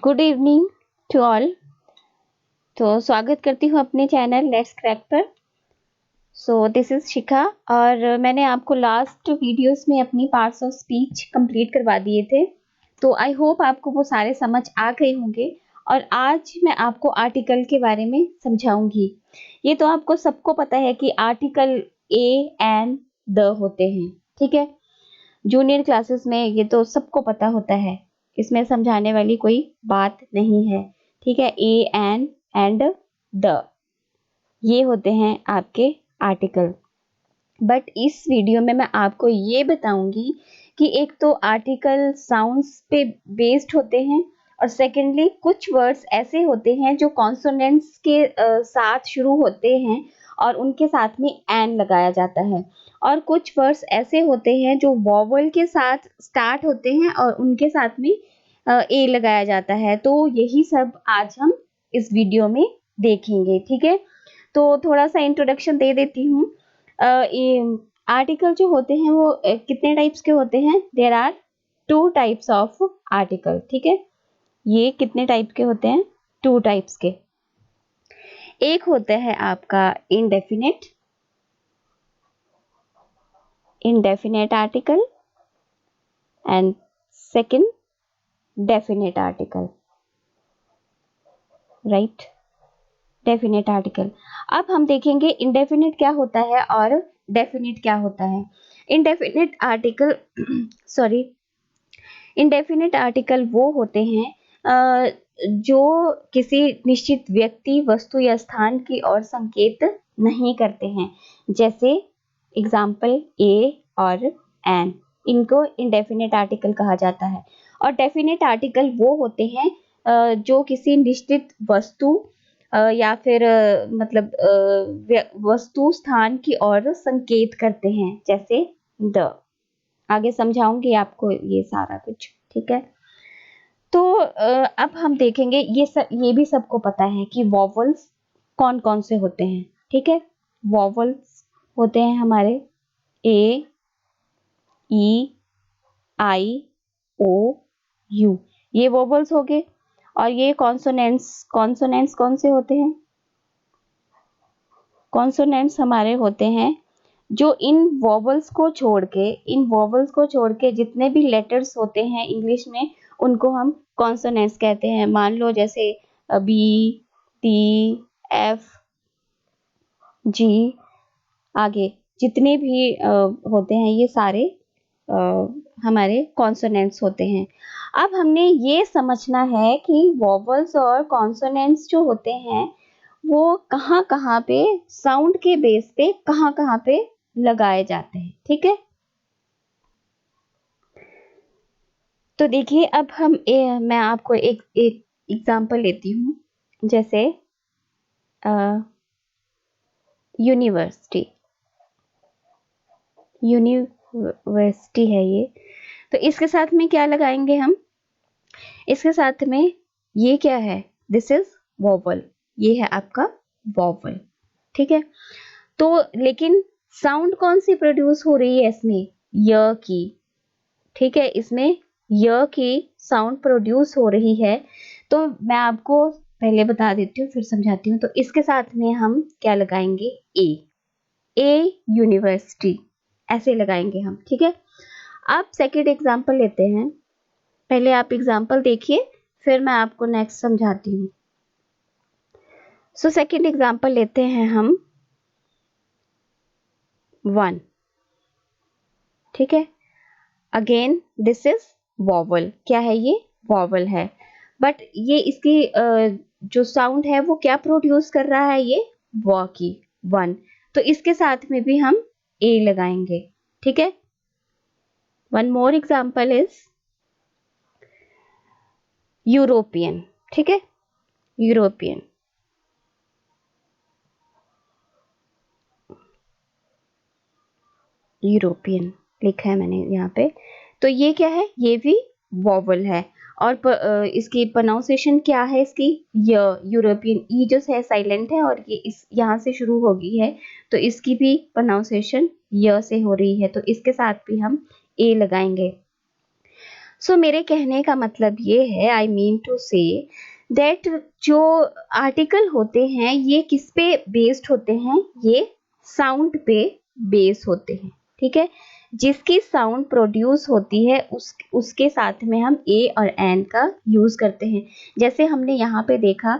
Good evening to all. तो स्वागत करती हूँ अपने चैनल लेट्स क्रैक पर। दिस इज शिखा और मैंने आपको लास्ट वीडियोस में अपनी पार्ट्स ऑफ स्पीच कंप्लीट करवा दिए थे। तो आई होप आपको वो सारे समझ आ गए होंगे और आज मैं आपको आर्टिकल के बारे में समझाऊंगी। ये तो आपको सबको पता है कि आर्टिकल ए एंड द होते हैं, ठीक है। जूनियर क्लासेस में ये तो सबको पता होता है, इसमें समझाने वाली कोई बात नहीं है, ठीक है। ए एंड द ये होते हैं आपके आर्टिकल। बट इस वीडियो में मैं आपको ये बताऊंगी कि एक तो आर्टिकल साउंड्स पे बेस्ड होते हैं और सेकेंडली कुछ वर्ड्स ऐसे होते हैं जो कॉन्सोनेंट्स के साथ शुरू होते हैं और उनके साथ में एन लगाया जाता है, और कुछ वर्ड्स ऐसे होते हैं जो वॉवल के साथ स्टार्ट होते हैं और उनके साथ में ए लगाया जाता है। तो यही सब आज हम इस वीडियो में देखेंगे, ठीक है। तो थोड़ा सा इंट्रोडक्शन दे देती हूँ। आर्टिकल जो होते हैं वो कितने टाइप्स के होते हैं? There are 2 types of article, ठीक है। ये कितने टाइप के होते हैं? 2 टाइप्स के। एक होता है आपका indefinite article and second definite article, right. Definite article. अब हम देखेंगे इंडेफिनेट क्या होता है और डेफिनेट क्या होता है। Indefinite article sorry indefinite article वो होते हैं जो किसी निश्चित व्यक्ति, वस्तु या स्थान की ओर संकेत नहीं करते हैं, जैसे एग्जाम्पल ए और एन। इनको इंडेफिनेट आर्टिकल कहा जाता है। और डेफिनेट आर्टिकल वो होते हैं जो किसी निश्चित वस्तु या फिर वस्तु स्थान की ओर संकेत करते हैं, जैसे द। आगे समझाऊंगी आपको ये सारा कुछ, ठीक है। तो अब हम देखेंगे ये भी सबको पता है कि वॉवल्स कौन कौन से होते हैं, ठीक है। वॉवल्स होते हैं हमारे ए, ई, आई, ओ, यू। ये वॉवल्स हो गए। और ये कॉन्सोनेंट्स कौन से होते हैं? कॉन्सोनेंट्स हमारे होते हैं जो इन वॉवल्स को छोड़ के जितने भी लेटर्स होते हैं इंग्लिश में, उनको हम कॉन्सोनेंट्स कहते हैं। मान लो जैसे बी, टी, एफ, जी, आगे जितने भी होते हैं ये सारे हमारे कॉन्सोनेंट्स होते हैं। अब हमने ये समझना है कि वॉवल्स और कॉन्सोनेंट्स जो होते हैं वो कहाँ पे साउंड के बेस पे कहाँ पे लगाए जाते हैं, ठीक है। तो देखिए अब मैं आपको एक एग्जांपल लेती हूँ, जैसे यूनिवर्सिटी है ये। तो इसके साथ में क्या लगाएंगे हम? इसके साथ में ये क्या है? This is vowel. ये है आपका वॉवल, ठीक है। तो लेकिन साउंड कौन सी प्रोड्यूस हो रही है इसमें? य की, ठीक है। इसमें य की साउंड प्रोड्यूस हो रही है। तो मैं आपको पहले बता देती हूँ फिर समझाती हूँ। तो इसके साथ में हम क्या लगाएंगे? ए यूनिवर्सिटी, ऐसे लगाएंगे हम, ठीक है। अब सेकेंड एग्जाम्पल लेते हैं। पहले आप एग्जाम्पल देखिए, फिर मैं आपको नेक्स्ट समझाती हूँ। सेकेंड एग्जाम्पल लेते हैं हम 1, ठीक है। Again this is vowel. क्या है ये? वॉवल है। बट ये इसकी जो साउंड है वो क्या प्रोड्यूस कर रहा है? ये व की 1। तो इसके साथ में भी हम ए लगाएंगे, ठीक है। One more example is European, ठीक है। यूरोपियन, यूरोपियन लिखा है मैंने यहाँ पे। तो ये क्या है? ये भी वॉवल है। और इसकी प्रोनाउंसिएशन क्या है इसकी? यूरोपियन। ई जो है साइलेंट है और ये इस यहाँ से शुरू हो गई है, तो इसकी भी प्रोनाउंसिएशन य से हो रही है। तो इसके साथ भी हम ए लगाएंगे। सो मेरे कहने का मतलब ये है, I mean to say that जो आर्टिकल होते हैं ये किस पे बेस्ड होते हैं, ये साउंड पे बेस होते हैं, ठीक है। जिसकी साउंड प्रोड्यूस होती है उसके साथ में हम ए और एन का यूज करते हैं। जैसे हमने यहाँ पे देखा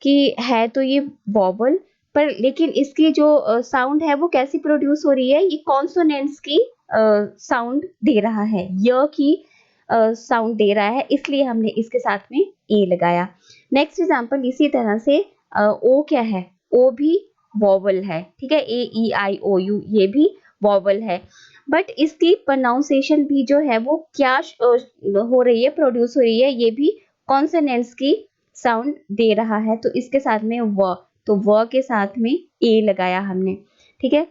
कि है तो ये वॉवल, पर लेकिन इसकी जो साउंड है वो कैसी प्रोड्यूस हो रही है, ये कॉन्सोनेंट्स की साउंड दे रहा है, य की साउंड दे रहा है, इसलिए हमने इसके साथ में ए लगाया। नेक्स्ट एग्जांपल इसी तरह से ओ क्या है, ओ भी वॉवल है, ठीक है, ए ई आई ओ यू ये भी वॉवल है, बट इसकी प्रोनाउंसिएशन भी जो है वो क्या हो रही है, प्रोड्यूस हो रही है, ये भी कॉन्सोनेंट्स की साउंड दे रहा है, तो इसके साथ में व, तो व के साथ में ए लगाया हमने, ठीक है।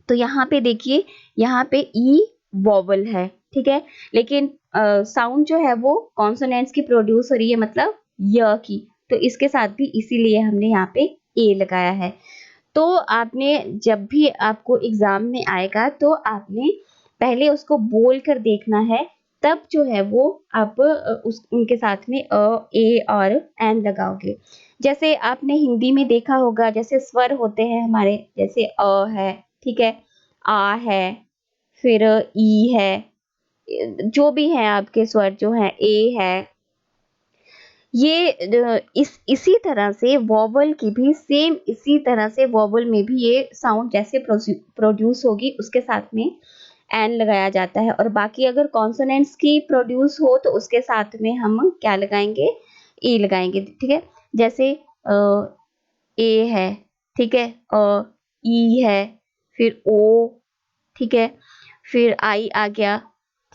तो यहाँ पे देखिए, यहाँ पे ई वॉवल है, ठीक है, लेकिन साउंड जो है वो कॉन्सोनेंट्स की प्रोड्यूस हो रही है, मतलब य की, तो इसके साथ भी इसीलिए हमने यहाँ पे ए लगाया है। तो आपने जब भी आपको एग्जाम में आएगा तो आपने पहले उसको बोल कर देखना है, तब जो है वो आप उनके साथ में ए और एन लगाओगे। जैसे आपने हिंदी में देखा होगा, जैसे स्वर होते हैं हमारे, जैसे अ है, ठीक है, आ है, फिर ई है, जो भी है आपके स्वर जो है, ए है, ये इसी तरह से वॉवल की भी सेम इसी तरह से वॉवल में भी ये साउंड जैसे प्रोड्यूस होगी उसके साथ में एन लगाया जाता है, और बाकी अगर कॉन्सोनेंट्स की प्रोड्यूस हो तो उसके साथ में हम क्या लगाएंगे, ए लगाएंगे, ठीक है। जैसे ए है, ठीक है, ई है, फिर ओ, ठीक है, फिर आई आ गया,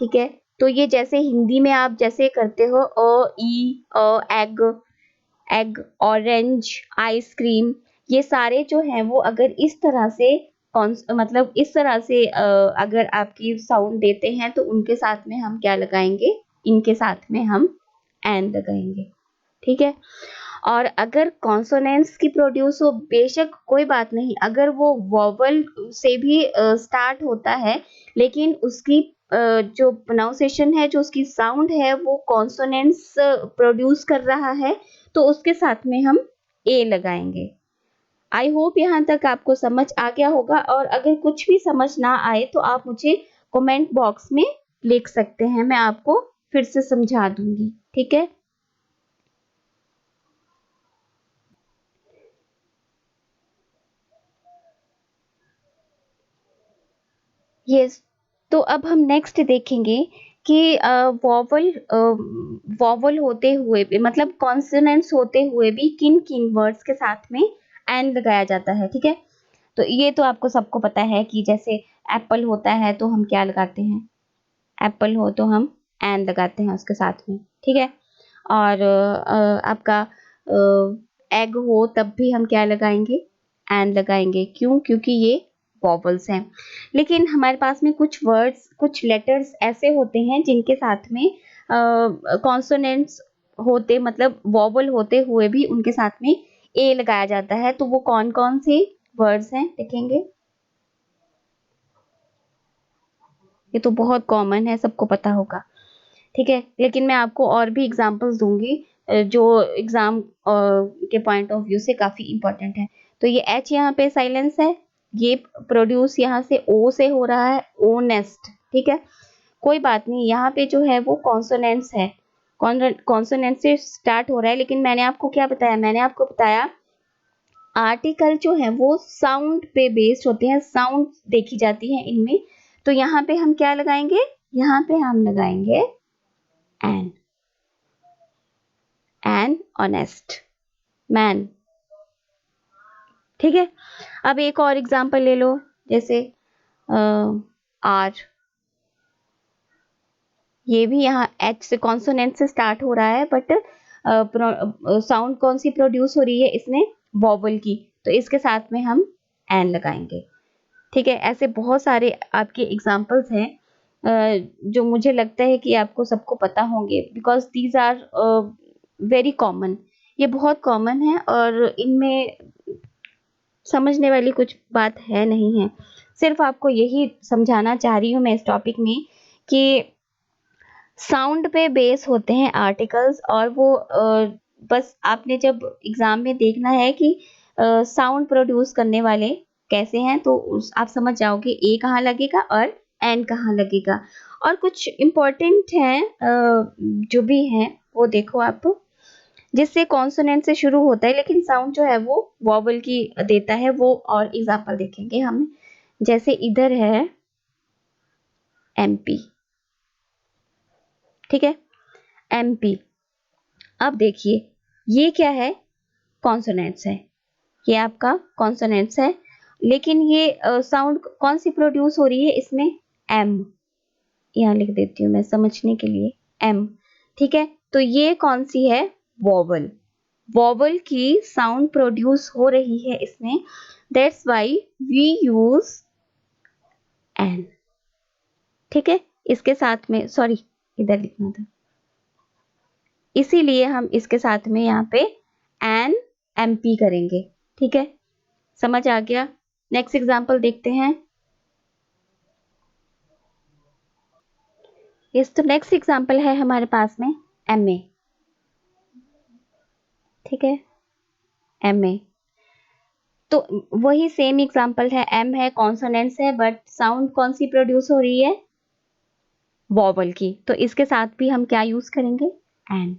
ठीक है। तो ये जैसे हिंदी में आप जैसे करते हो एग, एग, ऑरेंज, आइसक्रीम, ये सारे जो हैं वो अगर इस तरह से मतलब इस तरह से अगर आपकी साउंड देते हैं तो उनके साथ में हम क्या लगाएंगे, इनके साथ में हम एन लगाएंगे, ठीक है। और अगर कॉन्सोनेंट्स की प्रोड्यूस हो, बेशक कोई बात नहीं, अगर वो वॉवल से भी स्टार्ट होता है, लेकिन उसकी जो प्रोनाउंसिएशन है, जो उसकी साउंड है वो कॉन्सोनेंट्स प्रोड्यूस कर रहा है, तो उसके साथ में हम ए लगाएंगे। आई होप यहाँ तक आपको समझ आ गया होगा, और अगर कुछ भी समझ ना आए तो आप मुझे कमेंट बॉक्स में लिख सकते हैं, मैं आपको फिर से समझा दूंगी, ठीक है। यस, तो अब हम नेक्स्ट देखेंगे कि वॉवल वॉवल होते हुए भी, मतलब कॉन्सोनेंट्स होते हुए भी किन किन वर्ड्स के साथ में एन लगाया जाता है, ठीक है। तो ये तो आपको सबको पता है कि जैसे एप्पल होता है तो हम क्या लगाते हैं, एप्पल हो तो हम एन लगाते हैं उसके साथ में, ठीक है। और आपका एग हो तब भी हम क्या लगाएंगे, एन लगाएंगे, क्यों, क्योंकि ये वॉवल्स हैं। लेकिन हमारे पास में कुछ वर्ड्स, कुछ लेटर्स ऐसे होते हैं जिनके साथ में कॉन्सोनेंट्स होते, मतलब वॉवल होते हुए भी उनके साथ में ए लगाया जाता है, तो वो कौन कौन से वर्ड्स हैं देखेंगे। ये तो बहुत कॉमन है, सबको पता होगा, ठीक है, लेकिन मैं आपको और भी एग्जांपल्स दूंगी जो एग्जाम के पॉइंट ऑफ व्यू से काफी इंपॉर्टेंट है। तो ये एच यहाँ पे साइलेंस है, ये प्रोड्यूस यहाँ से ओ से हो रहा है, ओ नेस्ट, ठीक है। कोई बात नहीं, यहाँ पे जो है वो कॉन्सोनेंट्स है, कॉन्सोनेंट से स्टार्ट हो रहा है, लेकिन मैंने आपको क्या बताया, मैंने आपको बताया आर्टिकल जो है वो साउंड पे बेस्ड होते हैं, साउंड देखी जाती है इनमें, तो यहाँ पे हम क्या लगाएंगे, यहाँ पे हम लगाएंगे एन, एन ऑनेस्ट मैन, ठीक है। अब एक और एग्जांपल ले लो, जैसे आर, ये भी यहाँ एच से कॉन्सोनेंट से स्टार्ट हो रहा है, बट साउंड कौन सी प्रोड्यूस हो रही है इसमें, वॉवल की, तो इसके साथ में हम एन लगाएंगे, ठीक है। ऐसे बहुत सारे आपके एग्जांपल्स हैं जो मुझे लगता है कि आपको सबको पता होंगे, because these are very common, ये बहुत कॉमन है और इनमें समझने वाली कुछ बात है नहीं है। सिर्फ आपको यही समझाना चाह रही हूँ मैं इस टॉपिक में कि साउंड पे बेस होते हैं आर्टिकल्स, और वो बस आपने जब एग्जाम में देखना है कि साउंड प्रोड्यूस करने वाले कैसे हैं, तो आप समझ जाओगे ए कहाँ लगेगा और एन कहाँ लगेगा। और कुछ इम्पोर्टेंट हैं जो भी हैं वो देखो आप, जिससे कॉन्सोनेंट से शुरू होता है लेकिन साउंड जो है वो वॉवल की देता है, वो और एग्जाम्पल देखेंगे हम। जैसे इधर है एमपी, ठीक है, एमपी। अब देखिए ये क्या है, कॉन्सोनेंट्स है, ये आपका कॉन्सोनेंट्स है, लेकिन ये साउंड कौन सी प्रोड्यूस हो रही है इसमें, एम। यहाँ लिख देती हूँ मैं समझने के लिए, एम, ठीक है। तो ये कौन सी है, वॉवल, वॉवल की साउंड प्रोड्यूस हो रही है इसमें, that's why we use an, ठीक है। इसके साथ में, सॉरी इधर लिखना था, इसीलिए हम इसके साथ में यहाँ पे एन एमपी करेंगे, ठीक है, समझ आ गया। नेक्स्ट एग्जांपल देखते हैं। यस, तो नेक्स्ट एग्जांपल है हमारे पास में एमए, ठीक है, एमए। तो वही सेम एग्जांपल है, एम है, कॉन्सोनेंट्स है, बट साउंड कौन सी प्रोड्यूस हो रही है, वॉवल की, तो इसके साथ भी हम क्या यूज करेंगे, एन,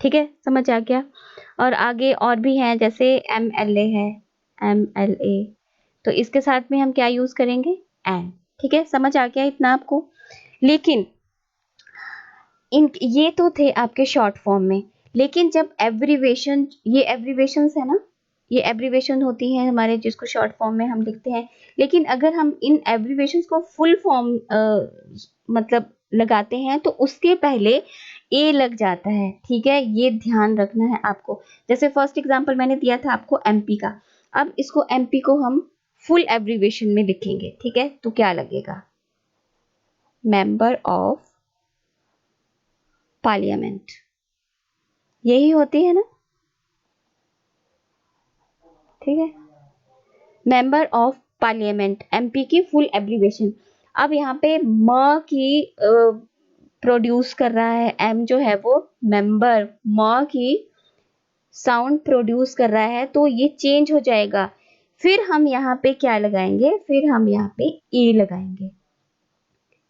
ठीक है, समझ आ गया। और आगे और भी हैं, जैसे एम एल ए है, एम एल ए, तो इसके साथ में हम क्या यूज करेंगे, एन, ठीक है, समझ आ गया इतना आपको। लेकिन इन ये तो थे आपके शॉर्ट फॉर्म में, लेकिन जब एब्रीवेशन, ये एब्रीवेशंस है ना, ये एब्रीवेशन होती है हमारे, जिसको शॉर्ट फॉर्म में हम लिखते हैं, लेकिन अगर हम इन एब्रीवेशंस को फुल फॉर्म मतलब लगाते हैं तो उसके पहले ए लग जाता है, ठीक है, ये ध्यान रखना है आपको। जैसे फर्स्ट एग्जांपल मैंने दिया था आपको एमपी का, अब इसको एमपी को हम फुल एब्रीवेशन में लिखेंगे, ठीक है, तो क्या लगेगा, मेंबर ऑफ पार्लियामेंट, यही होती है ना, ठीक है, मेंबर ऑफ पार्लियामेंट, एमपी की फुल एब्रीवेशन। अब यहाँ पे म की प्रोड्यूस कर रहा है, एम जो है वो मेंबर, म की साउंड प्रोड्यूस कर रहा है, तो ये चेंज हो जाएगा। फिर हम यहाँ पे क्या लगाएंगे, फिर हम यहाँ पे ए लगाएंगे।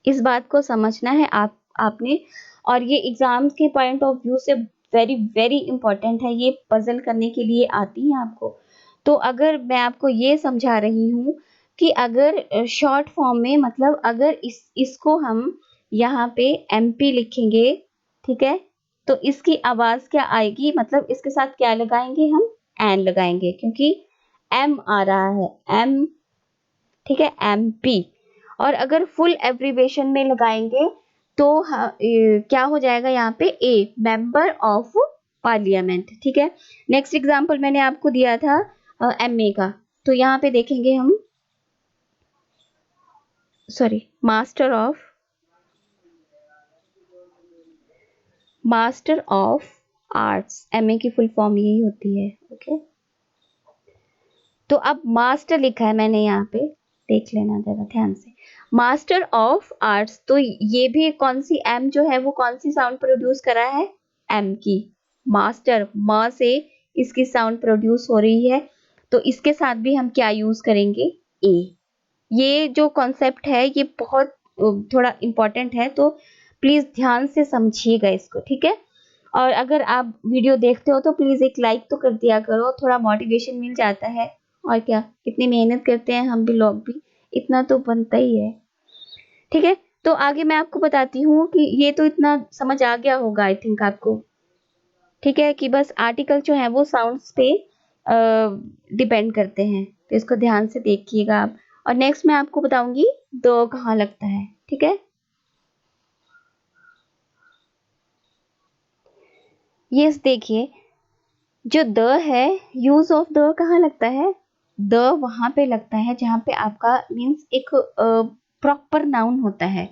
इस बात को समझना है आपने, और ये एग्जाम के पॉइंट ऑफ व्यू से वेरी वेरी इंपॉर्टेंट है, ये पजल करने के लिए आती है आपको। तो अगर मैं आपको ये समझा रही हूँ कि अगर शॉर्ट फॉर्म में, मतलब अगर इसको हम यहाँ पे एमपी लिखेंगे, ठीक है, तो इसकी आवाज क्या आएगी, मतलब इसके साथ क्या लगाएंगे, हम एन लगाएंगे, क्योंकि एम आ रहा है, एम, ठीक है, एमपी। और अगर फुल एब्रीवेशन में लगाएंगे तो क्या हो जाएगा यहाँ पे, ए, मेंबर ऑफ पार्लियामेंट, ठीक है। नेक्स्ट एग्जांपल मैंने आपको दिया था एमए का, तो यहाँ पे देखेंगे हम, sorry, master of arts, MA की फुल फॉर्म यही होती है, ओके। तो अब मास्टर लिखा है मैंने यहाँ पे, देख लेना जरा ध्यान से, मास्टर ऑफ आर्ट्स, तो ये भी कौन सी, एम जो है वो कौन सी साउंड प्रोड्यूस कर रहा है, एम की, मास्टर, म से इसकी साउंड प्रोड्यूस हो रही है, तो इसके साथ भी हम क्या यूज करेंगे, ए। ये जो कॉन्सेप्ट है ये बहुत थोड़ा इंपॉर्टेंट है, तो प्लीज ध्यान से समझिएगा इसको, ठीक है। और अगर आप वीडियो देखते हो तो प्लीज एक लाइक तो कर दिया करो, थोड़ा मोटिवेशन मिल जाता है। और क्या, कितनी मेहनत करते हैं हम भी, लोग भी, इतना तो बनता ही है, ठीक है। तो आगे मैं आपको बताती हूँ कि ये तो इतना समझ आ गया होगा आई थिंक आपको, ठीक है, कि बस आर्टिकल जो है वो साउंड्स पे डिपेंड करते हैं, तो इसको ध्यान से देखिएगा आप। और नेक्स्ट मैं आपको बताऊंगी द कहाँ लगता है, ठीक है। ये देखिए, जो द है, यूज ऑफ द कहाँ लगता है, द वहां पे लगता है जहां पे आपका मीन्स एक प्रॉपर नाउन होता है,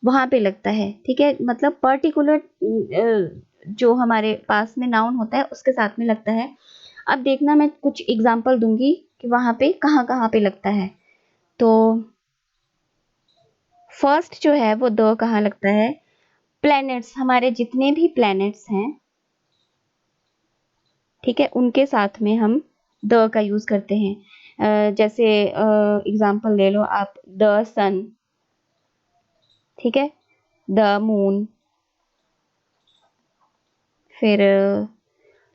वहां पे लगता है, ठीक है, मतलब पर्टिकुलर जो हमारे पास में नाउन होता है उसके साथ में लगता है। अब देखना मैं कुछ एग्जांपल दूंगी कि वहां पे कहाँ कहाँ पे लगता है। तो फर्स्ट जो है वो द कहाँ लगता है, प्लैनेट्स, हमारे जितने भी प्लैनेट्स हैं, ठीक है, उनके साथ में हम द का यूज करते हैं। जैसे एग्जांपल ले लो आप, द सन, ठीक है, द मून, फिर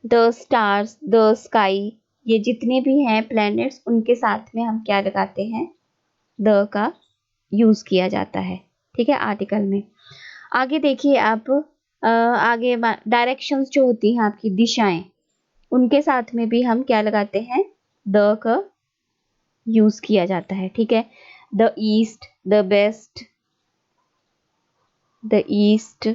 द स्टार्स, द स्काई, ये जितने भी हैं प्लैनेट्स, उनके साथ में हम क्या लगाते हैं, द का यूज किया जाता है, ठीक है, आर्टिकल में। आगे देखिए आप, आगे डायरेक्शंस जो होती हैं आपकी दिशाएं, उनके साथ में भी हम क्या लगाते हैं, द का यूज किया जाता है, ठीक है। The east, the best, the east,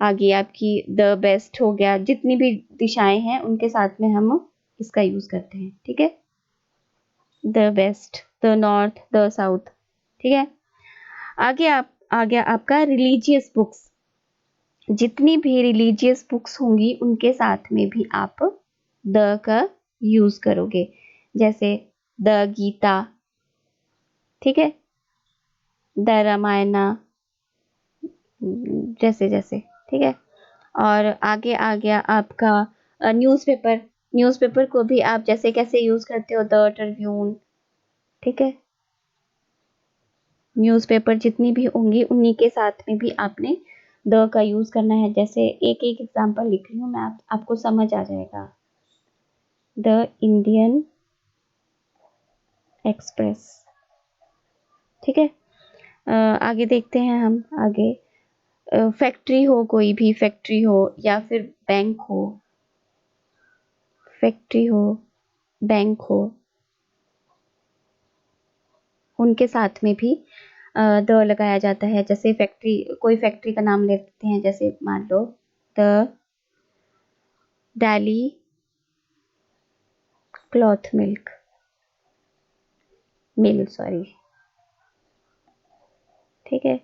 आगे आपकी द बेस्ट हो गया, जितनी भी दिशाएं हैं उनके साथ में हम इसका यूज करते हैं, ठीक है। The best, the north, the south, ठीक है। आ गया आपका रिलीजियस बुक्स, जितनी भी रिलीजियस बुक्स होंगी उनके साथ में भी आप द का यूज करोगे, जैसे द गीता, ठीक है, द रामायणा, जैसे जैसे, ठीक है। और आगे आ गया आपका न्यूज़पेपर, न्यूज़पेपर को भी आप जैसे कैसे यूज करते हो, द ट्रिब्यून, ठीक है। न्यूज़पेपर जितनी भी होंगी उन्हीं के साथ में भी आपने द का यूज करना है। जैसे एक एक एग्जांपल लिख रही हूँ मैं, आपको समझ आ जाएगा। द इंडियन एक्सप्रेस, ठीक है। आगे देखते हैं हम, आगे फैक्ट्री हो, कोई भी फैक्ट्री हो या फिर बैंक हो, फैक्ट्री हो, बैंक हो, उनके साथ में भी द लगाया जाता है। जैसे फैक्ट्री, कोई फैक्ट्री का नाम ले लेते हैं, जैसे मान लो the Delhi Cloth Mill, sorry, ठीक है।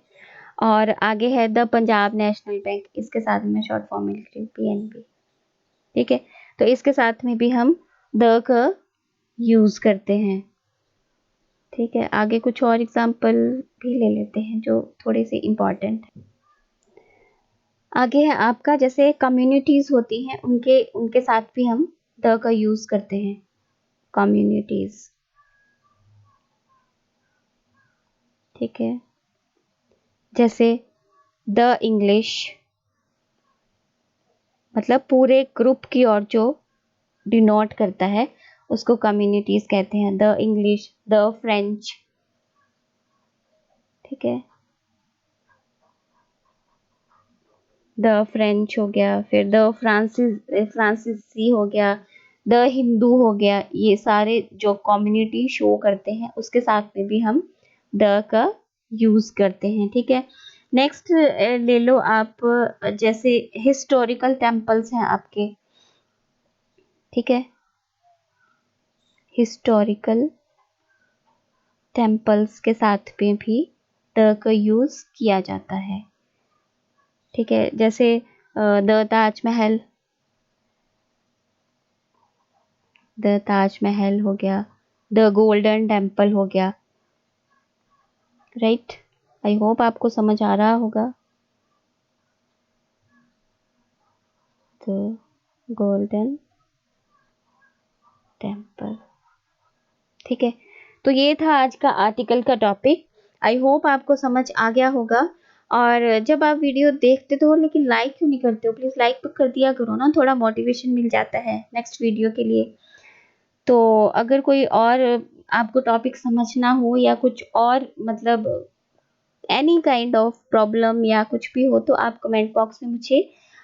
और आगे है द पंजाब नेशनल बैंक, इसके साथ में शॉर्ट फॉर्म में लिख रही हूँ, PNB, ठीक है। तो इसके साथ में भी हम द का यूज करते हैं, ठीक है। आगे कुछ और एग्जांपल भी ले लेते हैं जो थोड़े से इम्पोर्टेंट है। आगे है आपका, जैसे कम्युनिटीज होती हैं, उनके उनके साथ भी हम द का यूज करते हैं, कम्युनिटीज, ठीक है। जैसे द इंग्लिश, मतलब पूरे ग्रुप की ओर जो डिनोट करता है उसको कम्युनिटीज कहते हैं। द इंग्लिश, द फ्रेंच, ठीक है, द फ्रेंच हो गया, फिर द फ्रांसीसी हो गया, द हिंदू हो गया। ये सारे जो कम्युनिटी शो करते हैं उसके साथ में भी हम द का यूज करते हैं, ठीक है। नेक्स्ट ले लो आप, जैसे हिस्टोरिकल टेम्पल्स हैं आपके, ठीक है, हिस्टोरिकल टेम्पल्स के साथ में भी द का यूज किया जाता है, ठीक है। जैसे द ताजमहल हो गया, द गोल्डन टेम्पल हो गया, राइट। आई होप आपको समझ आ रहा होगा, द गोल्डन टेम्पल, ठीक है। तो ये था आज का आर्टिकल का टॉपिक। आई होप आपको समझ आ गया होगा। और जब आप वीडियो देखते तो हो लेकिन लाइक क्यों नहीं करते हो, प्लीज़ लाइक तो कर दिया करो ना, थोड़ा मोटिवेशन मिल जाता है नेक्स्ट वीडियो के लिए। तो अगर कोई और आपको टॉपिक समझना हो या कुछ और, मतलब एनी काइंड ऑफ प्रॉब्लम या कुछ भी हो, तो आप कमेंट बॉक्स में मुझे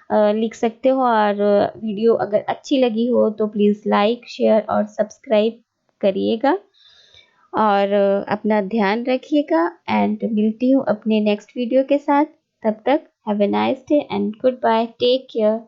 लिख सकते हो। और वीडियो अगर अच्छी लगी हो तो प्लीज़ लाइक, शेयर और सब्सक्राइब करिएगा। और अपना ध्यान रखिएगा, एंड मिलती हूँ अपने नेक्स्ट वीडियो के साथ। तब तक have a nice day and goodbye, take care.